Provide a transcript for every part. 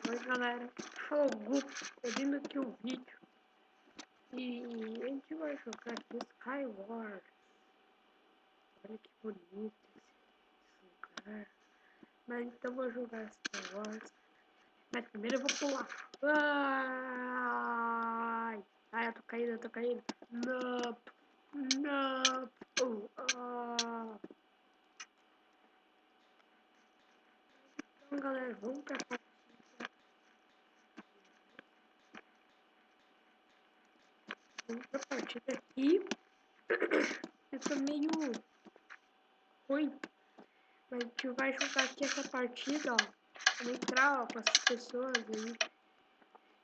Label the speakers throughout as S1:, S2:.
S1: Oi galera, Fogo, abrindo aqui o vídeo e a gente vai jogar aqui Skywars. Olha que bonito esse lugar. Mas então vou jogar Skywars. Mas primeiro eu vou pular. Ai, eu tô caindo. Não, não. Então galera, vamos pra partida aqui. Eu tô meio ruim, mas a gente vai jogar aqui essa partida, ó. Vou entrar, ó, com essas pessoas aí.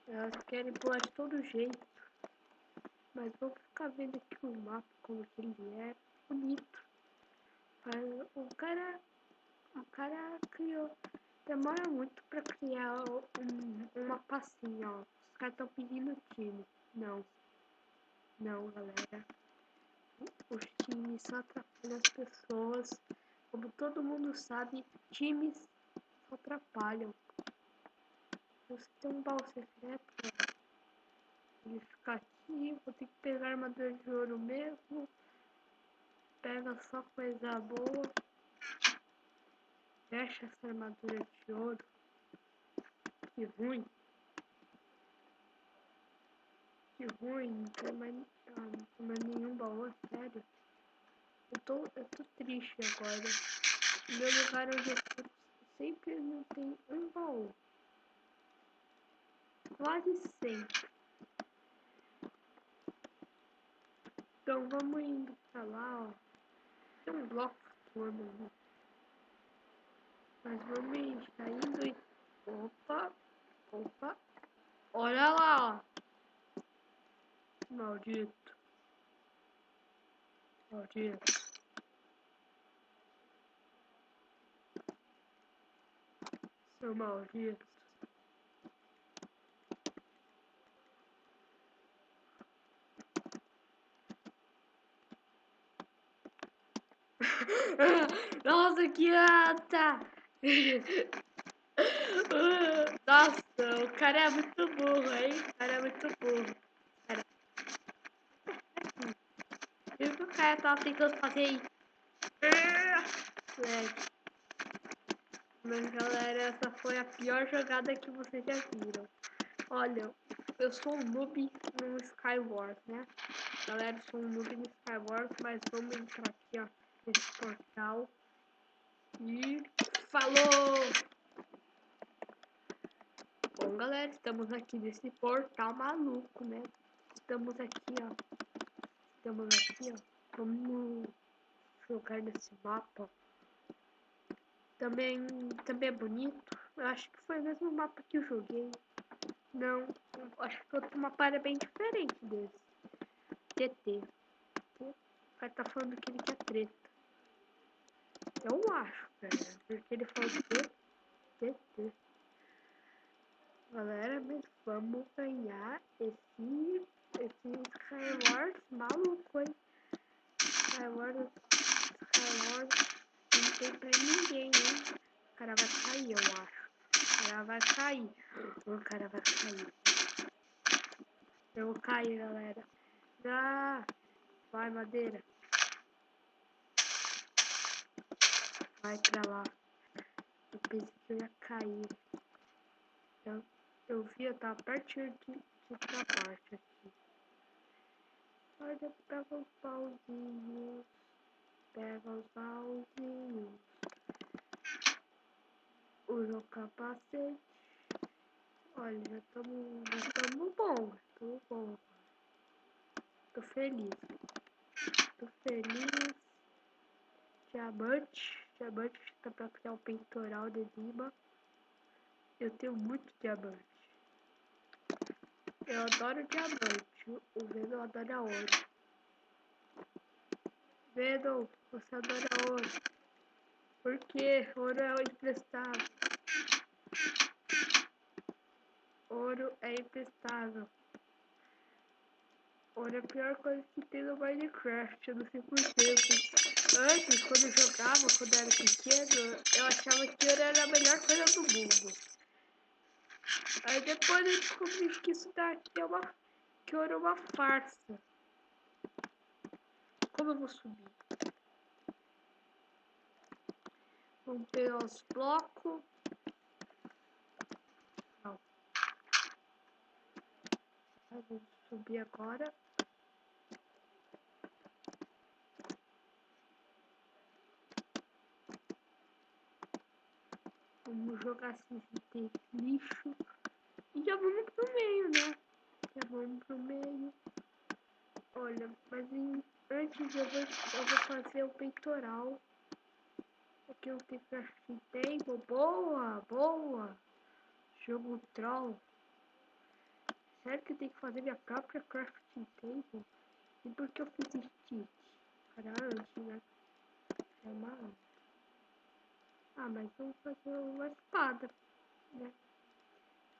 S1: Elas querem pular de todo jeito. Mas vamos ficar vendo aqui o mapa, como que ele é bonito. Mas o cara criou. Demora muito pra criar um mapa assim, ó. Os caras estão pedindo time. Não, galera. Os times só atrapalham as pessoas. Como todo mundo sabe, times só atrapalham. Você tem um baú secreto, ele ficar aqui, vou ter que pegar armadura de ouro mesmo. Pega só coisa boa. Fecha essa armadura de ouro. Que ruim. Não tem mais nenhum baú, sério. Eu tô triste agora. No meu lugar onde eu fico, sempre não tem um baú. Quase sempre. Então vamos indo pra lá, ó. Tem um bloco todo ali. Mas vamos indo, tá indo e... Opa. Olha lá, ó. Maldito. Seu maldito. Nossa, que ata! Nossa, o cara é muito burro, hein? Cara. E o que o cara tava tentando fazer aí? Mas galera, essa foi a pior jogada que vocês já viram. Olha, eu sou um noob no Skywars, né? Galera, eu sou um noob no Skywars, mas vamos entrar aqui, ó, nesse portal. E falou! Bom, galera, estamos aqui nesse portal maluco, né? Estamos aqui, ó. Vamos jogar nesse mapa. Também é bonito. Eu acho que foi o mesmo mapa que eu joguei. Não, acho que outro mapa era bem diferente desse. TT. O cara tá falando que ele quer treta. Eu acho, cara. Porque ele falou TT. Galera, mas vamos ganhar esse Skywars maluco, hein? Skywars não tem pra ninguém, hein? O cara vai cair, eu acho. O cara vai cair. Eu vou cair, galera. Vai, madeira. Vai pra lá. Eu pensei que eu ia cair. Eu vi, eu tava pertinho de outra parte aqui. Olha, pega os pauzinhos. Usa o capacete. Olha, já estamos bom. Tô feliz. Diamante tá pra criar o peitoral de Lima. Eu tenho muito diamante. Eu adoro diamante. O Venom adora ouro. Venom, você adora ouro. Por quê? Ouro é emprestável. Ouro é emprestável. Ouro é a pior coisa que tem no Minecraft. Eu não sei porquê. Antes, quando eu jogava, quando eu era pequeno, eu achava que eu era a melhor coisa do mundo. Aí depois eu descobri que isso daqui que era uma farsa. Como eu vou subir? Vamos pegar os blocos. Não. Vamos subir agora. Vamos jogar assim de lixo. E já vamos pro meio, né? Já vamos pro meio. Olha, mas antes eu vou fazer o peitoral. Aqui eu tenho crafting table. Boa, boa. Jogo troll. Sério que eu tenho que fazer minha própria crafting table? E por que eu fiz Stitch? Era antes, né? É uma... Ah, mas vamos fazer uma espada, né?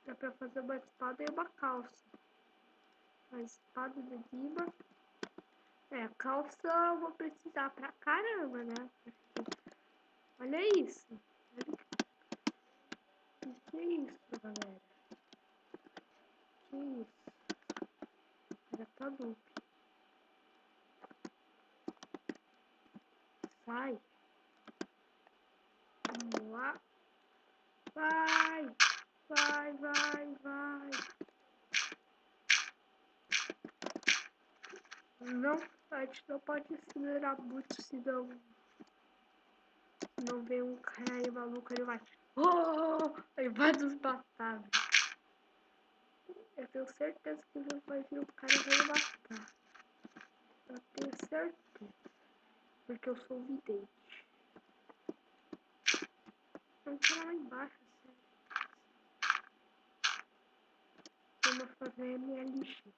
S1: Dá pra fazer uma espada e uma calça. A espada de Dima. A calça eu vou precisar pra caramba, né? Olha isso. O que é isso, galera? Que isso? Era pra noob. Sai. Vamos lá. Vai. Vai, vai, vai. Não, a gente não pode acelerar muito, senão não vem um cara aí maluco, ele vai. Oh! Aí vai nos matar, velho. Eu tenho certeza que não vai vir um cara e vai me matar. Eu tenho certeza. Porque eu sou vidente. Não tá lá embaixo, assim. Vamos fazer MLG.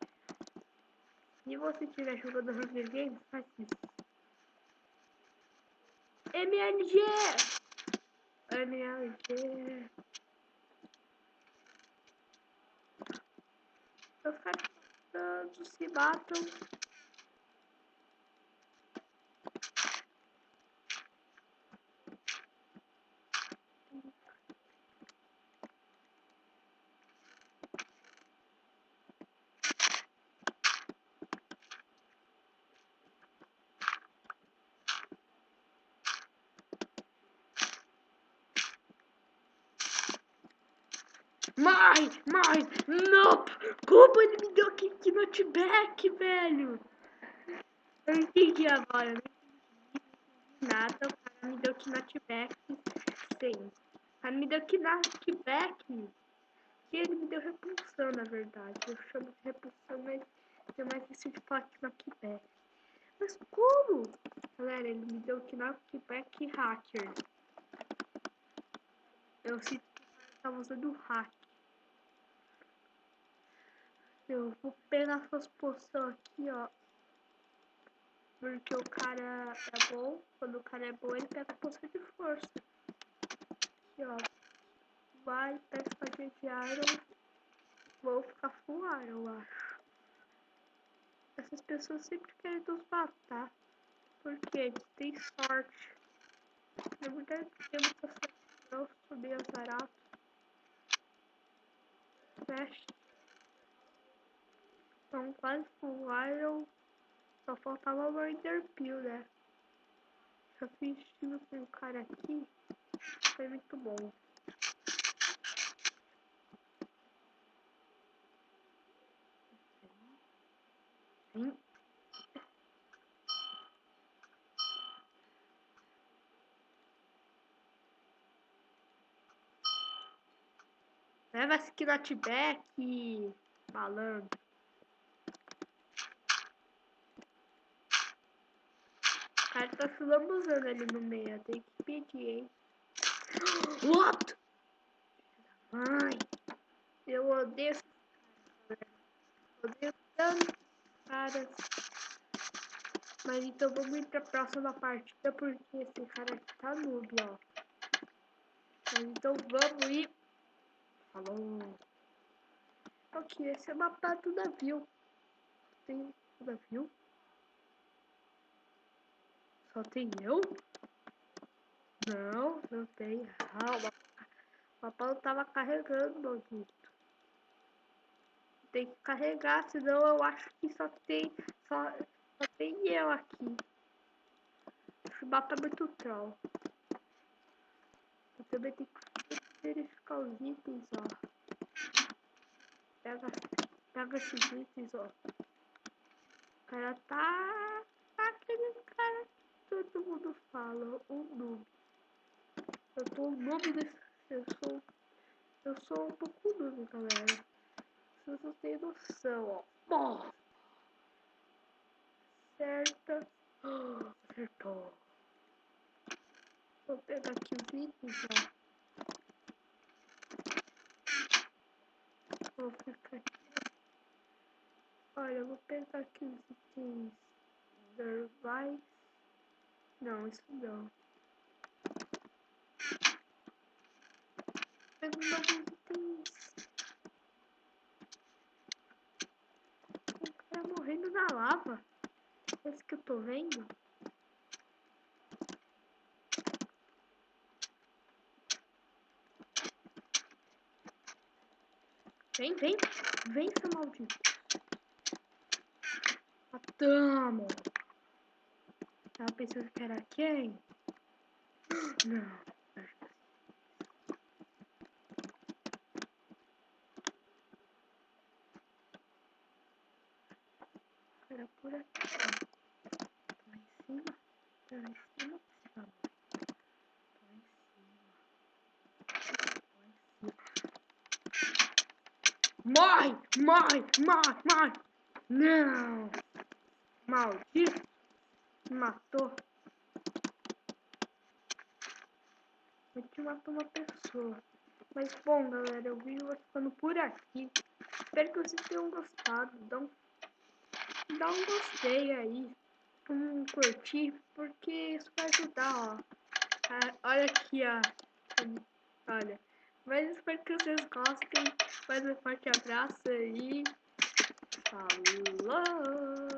S1: Se você estiver jogando Hunger Games, faz isso. MLG! MLG. Os caras todos se matam. Mais! Não! Como ele me deu kick knockback, velho? Eu entendi agora, não entendi nada. O cara me deu knockback. Sim. O cara me deu knockback. E ele me deu repulsão, na verdade. Eu chamo de repulsão, mas eu mais isso de falar knockback. Mas como? Galera, ele me deu knockback hacker. Eu sinto que ele tava usando hack. Eu vou pegar essas poções aqui, ó. Porque o cara é bom. Quando o cara é bom, ele pega a poção de força. Aqui, ó. Vai, pega espadinha de iron. Vou ficar full iron, eu acho. Essas pessoas sempre querem nos matar. Porque eles têm sorte. Na verdade, tem muita sorte. Eu sou meio azarado. Fecha. Então, quase full iron. Só faltava uma Enderpeel, né? Já fiz estilo com o cara aqui. Foi muito bom. Sim. Leva esse knockback, malandro. O cara tá se lambuzando ali no meio. Eu tenho que pedir, hein? What? Ai, eu odeio esses caras. Odeio tanto caras. Mas então vamos ir pra próxima partida porque esse cara aqui tá noob, ó. Mas então vamos ir. Falou. Ok, esse é o mapa do navio. Tem o navio? Só tem eu? Não, não tem. Ah, o papai não tava carregando, maldito. Tem que carregar, senão eu acho que só tem eu aqui. Esse mapa é muito troll. Eu também tenho que verificar os itens, ó. Pega esses itens, ó. O cara tá aquele cara que todo mundo fala, o noob. Eu tô um noob desse. Eu sou um pouco noob, galera. Se vocês têm noção, ó. Bom, certa. Acertou. Vou pegar aqui os itens, ó. Vou ficar aqui. Olha, eu vou pegar aqui os itens normais. Não, isso não. Pego novos itens. Tem cara morrendo na lava. Esse que eu tô vendo. Vem, vem. Vem, seu maldito. Matamos. Tava pensando que era quem? Não. Era por aqui. Tô lá em cima. Tô lá em cima. Tá. Tô lá em cima. Tô lá em cima. Morre! Morre! Morre! Morre! Não! Maldito! Matou. A gente matou uma pessoa. Mas bom, galera, o vídeo vai ficando por aqui. Espero que vocês tenham gostado. Dá um gostei aí. Curtir, porque isso vai ajudar, ó. Ah, olha aqui, ó. Olha. Mas espero que vocês gostem. Mais um forte abraço aí. Falou!